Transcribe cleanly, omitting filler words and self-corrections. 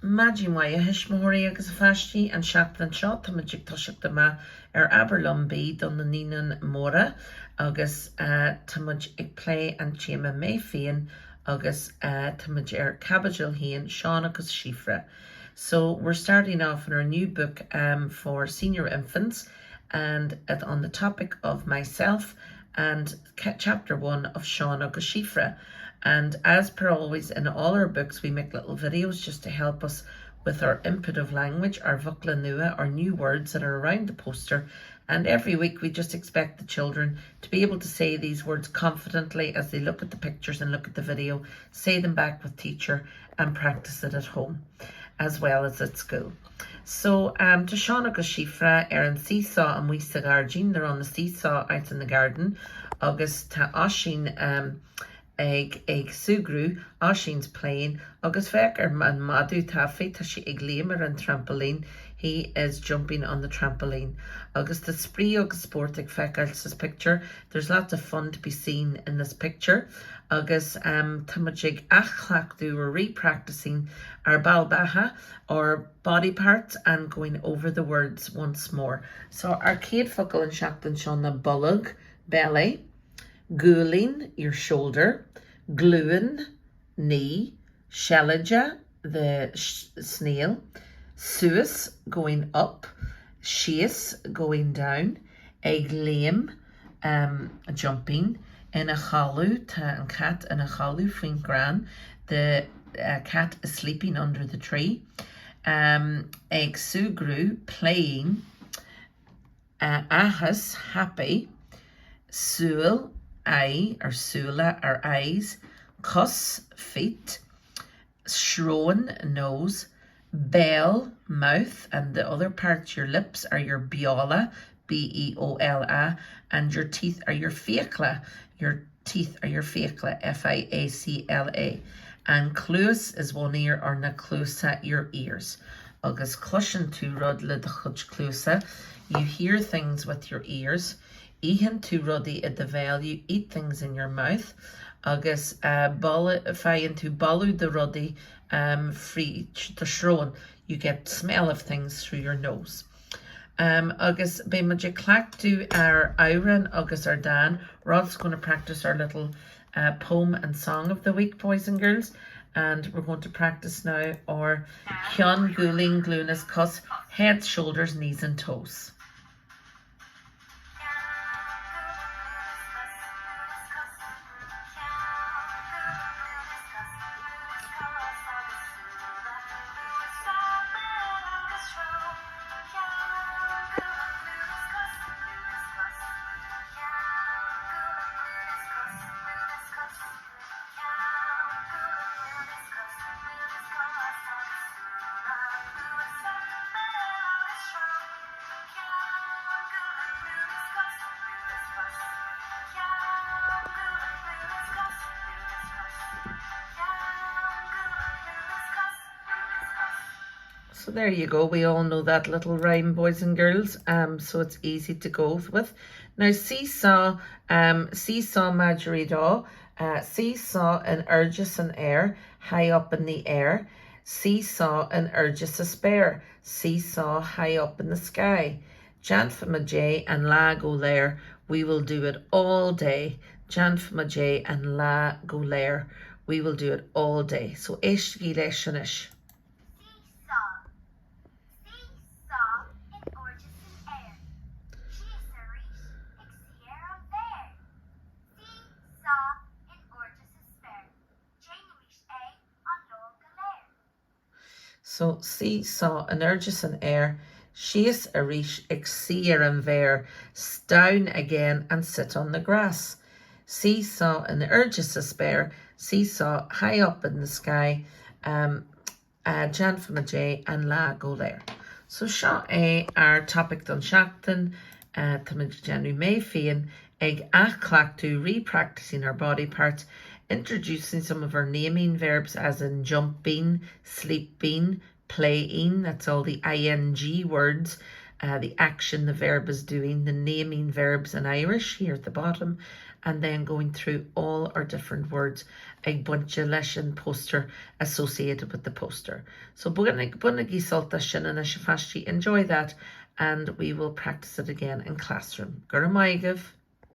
Imagine why a hismóí agus a feistí an seachtain seo táimeadh toisceachta ma Aberlombí don na nínan móra agus táimeadh ag play an tíama mé féin agus táimeadh Cabbageal híon Seán agus Síofra. So we're starting off in our new book for senior infants and on the topic of myself and chapter 1 of Seán agus Síofra. And as per always in all our books, we make little videos just to help us with our input of language, our vocla nua, our new words that are around the poster. And every week we just expect the children to be able to say these words confidently as they look at the pictures and look at the video, say them back with teacher and practice it at home as well as at school. So to Seán agus Síofra an seesaw and we sagarjin, they're on the seesaw out in the garden. Agus ta ashin ag sugrú Ashin's playing agus feck man madu taffy ta she ag léimar an trampoline. He is jumping on the trampoline. Agus the spree agus sport ag feck else's picture. There's lots of fun to be seen in this picture. Agus tamajig achlachdu, we're re-practicing our balbaha or body parts and going over the words once more. So our céad focal in seachtain seán na bullag, belly, Gúlin, your shoulder, gluin, knee, shellija, the snail, suis, going up, sheas, going down, ag léim, jumping, in a chalu, and cat in a chalu, fin gran, the cat is sleeping under the tree, ag sugru, playing, ahas, happy, suil, eye or sula or eyes, cus feet, shroan nose, bell mouth, and the other parts, your lips are your beola, B-E-O-L-A, and your teeth are your fécla. Your teeth are your fécla, F-I-A-C-L-A. And cluas is one ear or na clusa, your ears. Agus clushan tu rod le de chud clusa. You hear things with your ears. Ihan tu ruddy at the veil, you eat things in your mouth. Agus fayin tu balu the ruddy free the shroan, you get smell of things through your nose. Agus be magic clack to our Iron agus our Dan. Rod's going to practice our little poem and song of the week, boys and girls. And we're going to practice now our Hyun Guling Glunas Cuss, head, shoulders, knees and toes. So there you go. We all know that little rhyme, boys and girls. So it's easy to go with. Now seesaw, seesaw Marjorie Daw, seesaw and urges an air, high up in the air. Seesaw and urges a spare, seesaw high up in the sky. Janfama J and la go lair, we will do it all day. Janfama J and la go lair, we will do it all day. So ish gi leshanish. So seesaw an urges an air, shees a rish exceer and ver, down again and sit on the grass. Seesaw an urges a spare, seesaw high up in the sky, Jan from a J and la go there. So sha our topic done shachtan, tamid Janu may féin, ag achlack to re-practicing our body parts, introducing some of our naming verbs as in jumping, sleeping, playing, that's all the ing words, the action the verb is doing, the naming verbs in Irish here at the bottom, and then going through all our different words ag buinte leis an poster associated with the poster. So bunnig salta sin and enjoy that, and we will practice it again in classroom. Gur maigah.